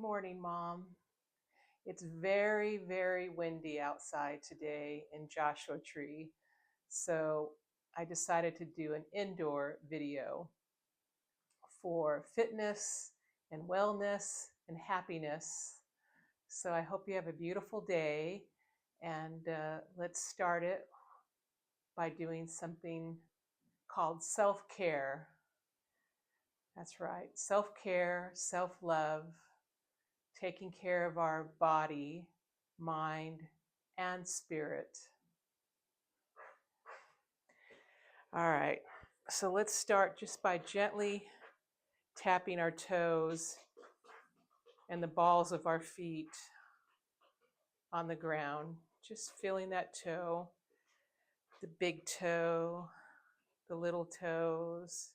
morning, Mom. It's very, very windy outside today in Joshua Tree. So I decided to do an indoor video for fitness and wellness and happiness. So I hope you have a beautiful day. And let's start it by doing something called self-care. That's right, self-care, self-love, taking care of our body, mind, and spirit. All right, so let's start just by gently tapping our toes and the balls of our feet on the ground. Just feeling that toe, the big toe, the little toes.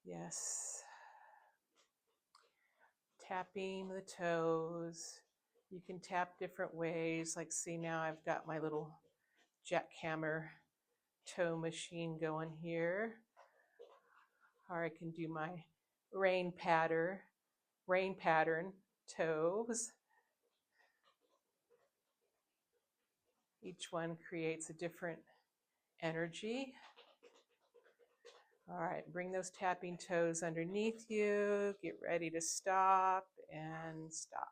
Yes. Tapping the toes. You can tap different ways. Like, see, now I've got my little jackhammer toe machine going here. Or I can do my rain pattern toes. Each one creates a different energy. All right, bring those tapping toes underneath you. Get ready to stop and stop.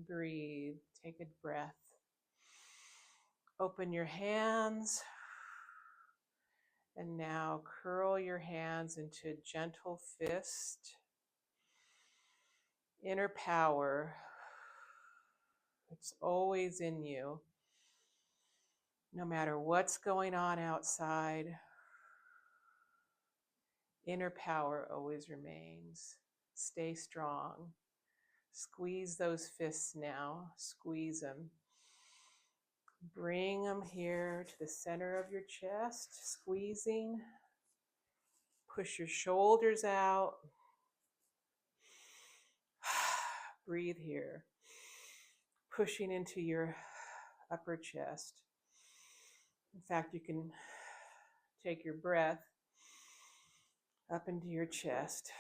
Breathe, take a breath. Open your hands. And now curl your hands into a gentle fist. Inner power. It's always in you. No matter what's going on outside, inner power always remains. Stay strong. Squeeze those fists now. Squeeze them. Bring them here to the center of your chest. Squeezing. Push your shoulders out. Breathe here. Pushing into your upper chest. In fact, you can take your breath up into your chest.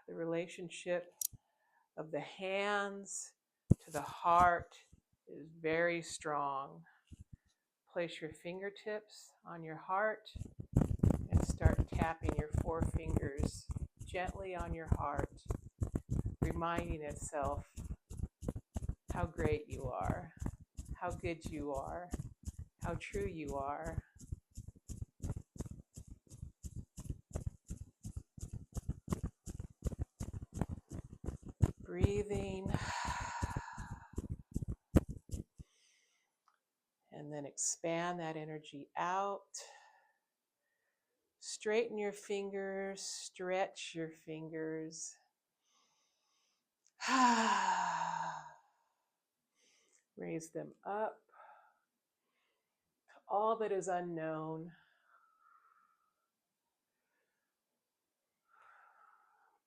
The relationship of the hands to the heart is very strong. Place your fingertips on your heart and start tapping your forefingers gently on your heart, reminding itself how great you are, how good you are, how true you are. Breathing. And then expand that energy out. Straighten your fingers, stretch your fingers. Raise them up to all that is unknown.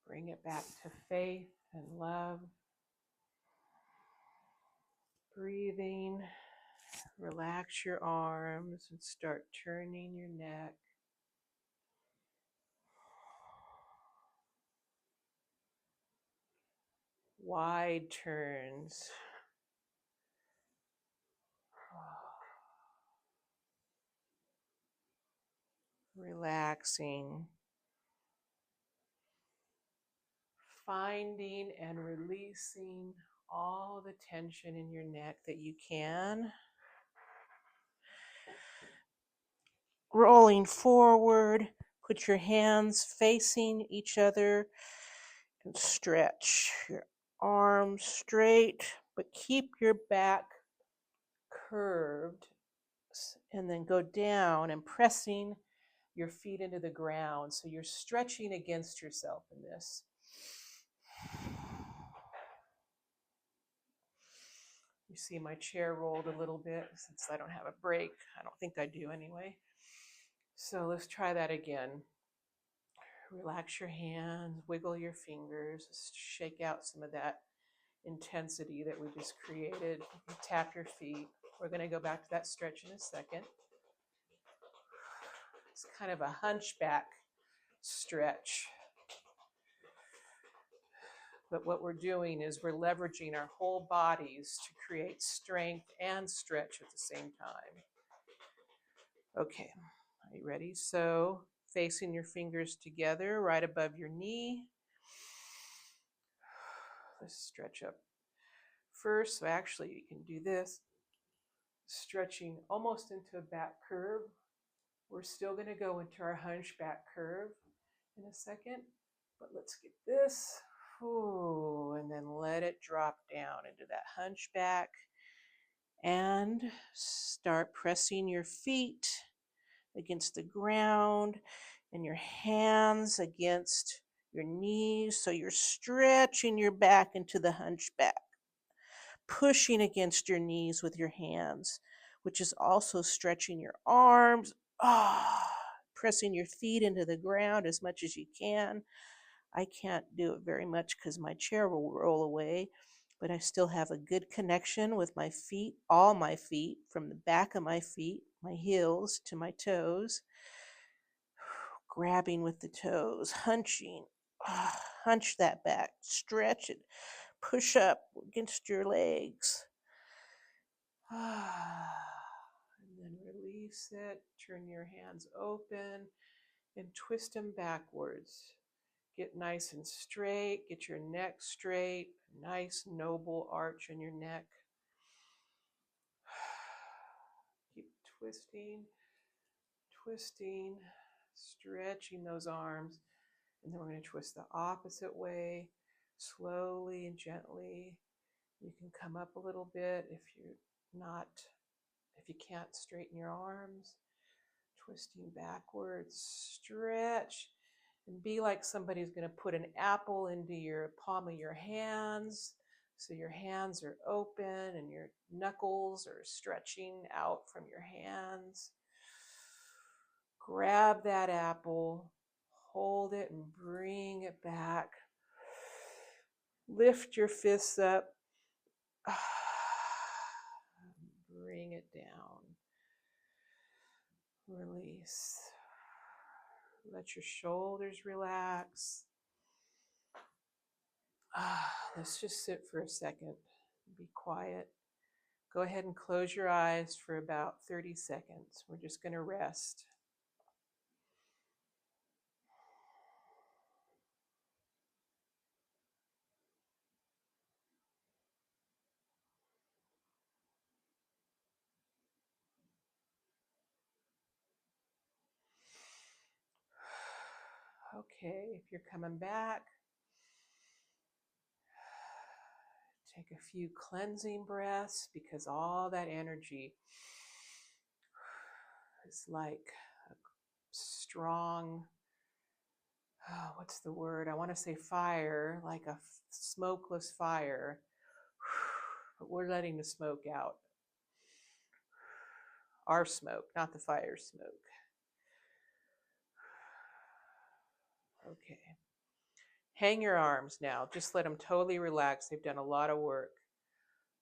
Bring it back to faith and love. Breathing. Relax your arms and start turning your neck. Wide turns. Relaxing. Finding and releasing all the tension in your neck that you can. Rolling forward, put your hands facing each other and stretch your arms straight, but keep your back curved, and then go down and pressing your feet into the ground. So you're stretching against yourself in this. You see my chair rolled a little bit since I don't have a break. I don't think I do anyway. So let's try that again. Relax your hands, wiggle your fingers, shake out some of that intensity that we just created. Tap your feet. We're going to go back to that stretch in a second. It's kind of a hunchback stretch. But what we're doing is we're leveraging our whole bodies to create strength and stretch at the same time. Okay, are you ready? So facing your fingers together right above your knee. Let's stretch up first. So actually you can do this, stretching almost into a back curve. We're still going to go into our hunchback curve in a second, but let's get this. Ooh, and then let it drop down into that hunchback and start pressing your feet against the ground and your hands against your knees. So you're stretching your back into the hunchback, pushing against your knees with your hands, which is also stretching your arms. Pressing your feet into the ground as much as you can. I can't do it very much because my chair will roll away, but I still have a good connection with my feet, all my feet, from the back of my feet, my heels to my toes. Grabbing with the toes, hunching. Hunch that back, stretch it, push up against your legs. And then release it, turn your hands open and twist them backwards. Get nice and straight, get your neck straight, nice noble arch in your neck. Keep twisting, twisting, stretching those arms. And then we're going to twist the opposite way, slowly and gently. You can come up a little bit if you can't straighten your arms. Twisting backwards, stretch, and be like somebody's going to put an apple into your palm of your hands. So your hands are open and your knuckles are stretching out from your hands. Grab that apple, hold it and bring it back. Lift your fists up. Bring it down. Release. Let your shoulders relax. Let's just sit for a second. Be quiet. Go ahead and close your eyes for about 30 seconds. We're just going to rest. Okay, if you're coming back, take a few cleansing breaths because all that energy is like a strong, what's the word? I want to say fire, like a smokeless fire, but we're letting the smoke out. Our smoke, not the fire smoke. Okay. Hang your arms now. Just let them totally relax. They've done a lot of work.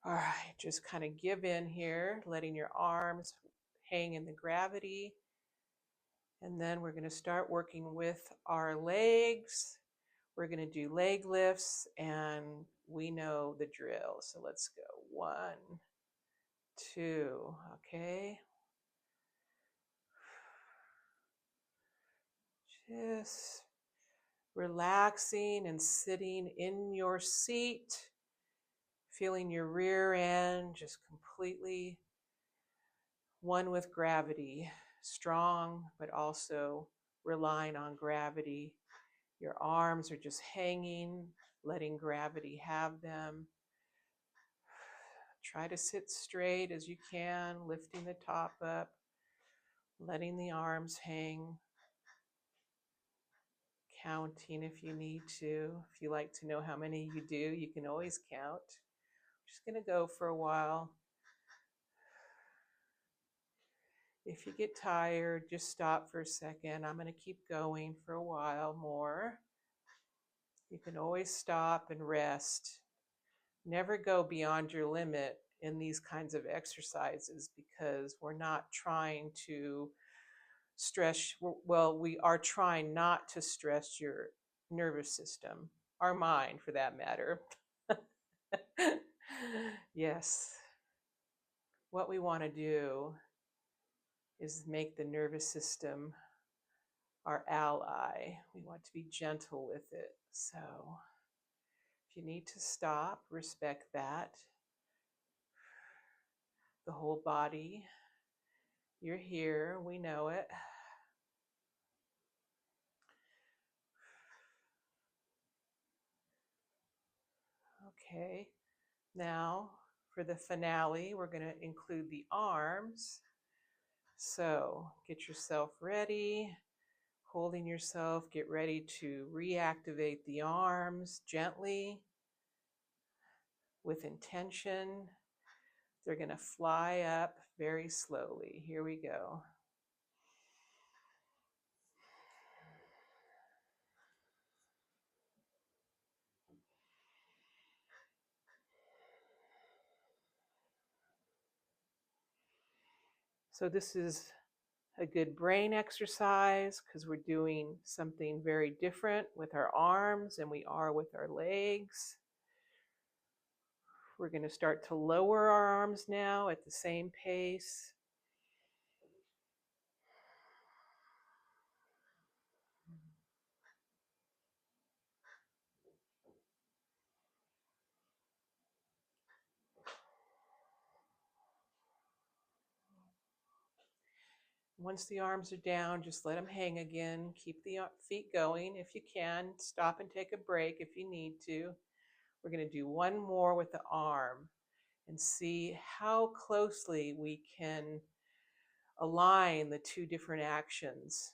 All right, just kind of give in here, letting your arms hang in the gravity. And then we're going to start working with our legs. We're going to do leg lifts, and we know the drill. So let's go. 1, 2, okay? Just relaxing and sitting in your seat, feeling your rear end just completely one with gravity, strong, but also relying on gravity. Your arms are just hanging, letting gravity have them. Try to sit straight as you can, lifting the top up, letting the arms hang, counting if you need to. If you like to know how many you do, you can always count. I'm just going to go for a while. If you get tired, just stop for a second. I'm going to keep going for a while more. You can always stop and rest. Never go beyond your limit in these kinds of exercises because we're not trying to stress, well, we are trying not to stress your nervous system, our mind for that matter. Yes, what we want to do is make the nervous system our ally. We want to be gentle with it. So if you need to stop, respect that. The whole body, you're here, we know it. Okay, now for the finale, we're going to include the arms. So get yourself ready, holding yourself, get ready to reactivate the arms gently with intention. They're going to fly up very slowly. Here we go. So this is a good brain exercise because we're doing something very different with our arms than we are with our legs. We're going to start to lower our arms now at the same pace. Once the arms are down, just let them hang again. Keep the feet going if you can. Stop and take a break if you need to. We're going to do one more with the arm and see how closely we can align the two different actions.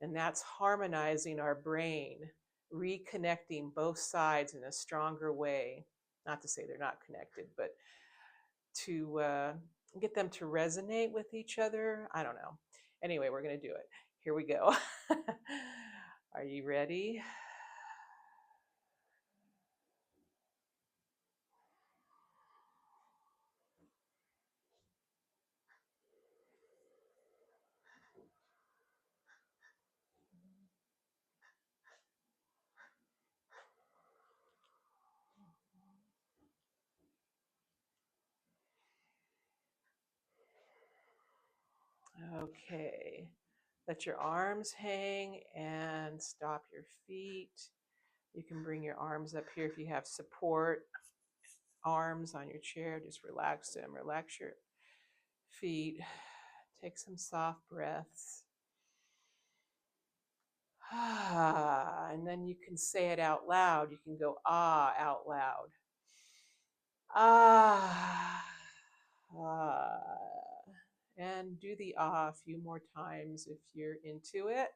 And that's harmonizing our brain, reconnecting both sides in a stronger way. Not to say they're not connected, but to get them to resonate with each other. I don't know. Anyway, we're going to do it. Here we go. Are you ready? Okay. Let your arms hang and stop your feet. You can bring your arms up here if you have support arms on your chair. Just relax them. Relax your feet. Take some soft breaths. And then you can say it out loud. You can go out loud. Ah. And do the a few more times if you're into it.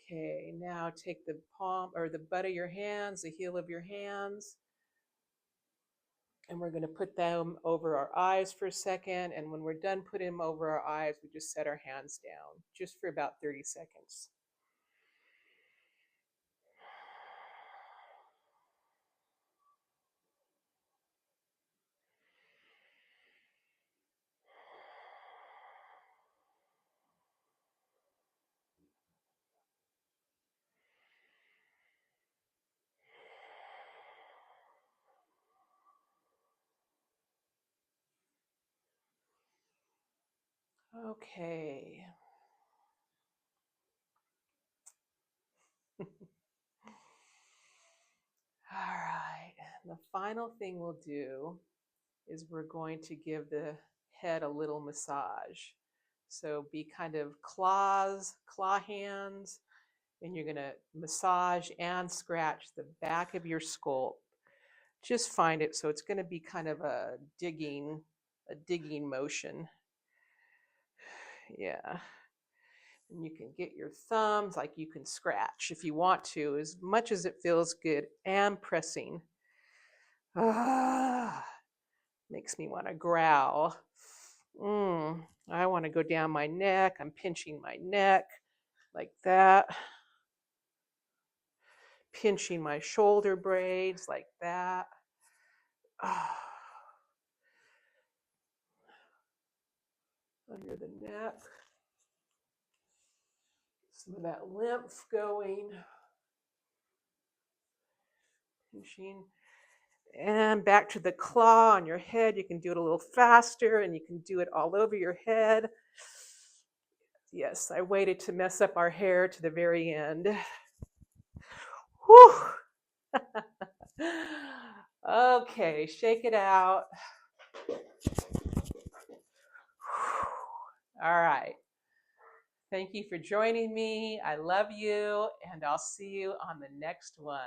Okay, now take the palm or the butt of your hands, the heel of your hands, and we're going to put them over our eyes for a second. And when we're done putting them over our eyes, we just set our hands down just for about 30 seconds. Okay. All right. The final thing we'll do is we're going to give the head a little massage. So be kind of claw hands, and you're going to massage and scratch the back of your skull. Just find it so it's going to be kind of a digging motion. Yeah. And you can get your thumbs, like you can scratch if you want to, as much as it feels good, and pressing. Makes me want to growl. I want to go down my neck. I'm pinching my neck like that. pinching my shoulder braids like that. Oh, under the neck. Some of that lymph going. Pinching. And back to the claw on your head. You can do it a little faster, and you can do it all over your head. Yes, I waited to mess up our hair to the very end. Whew. Okay, shake it out. All right. Thank you for joining me. I love you, and I'll see you on the next one.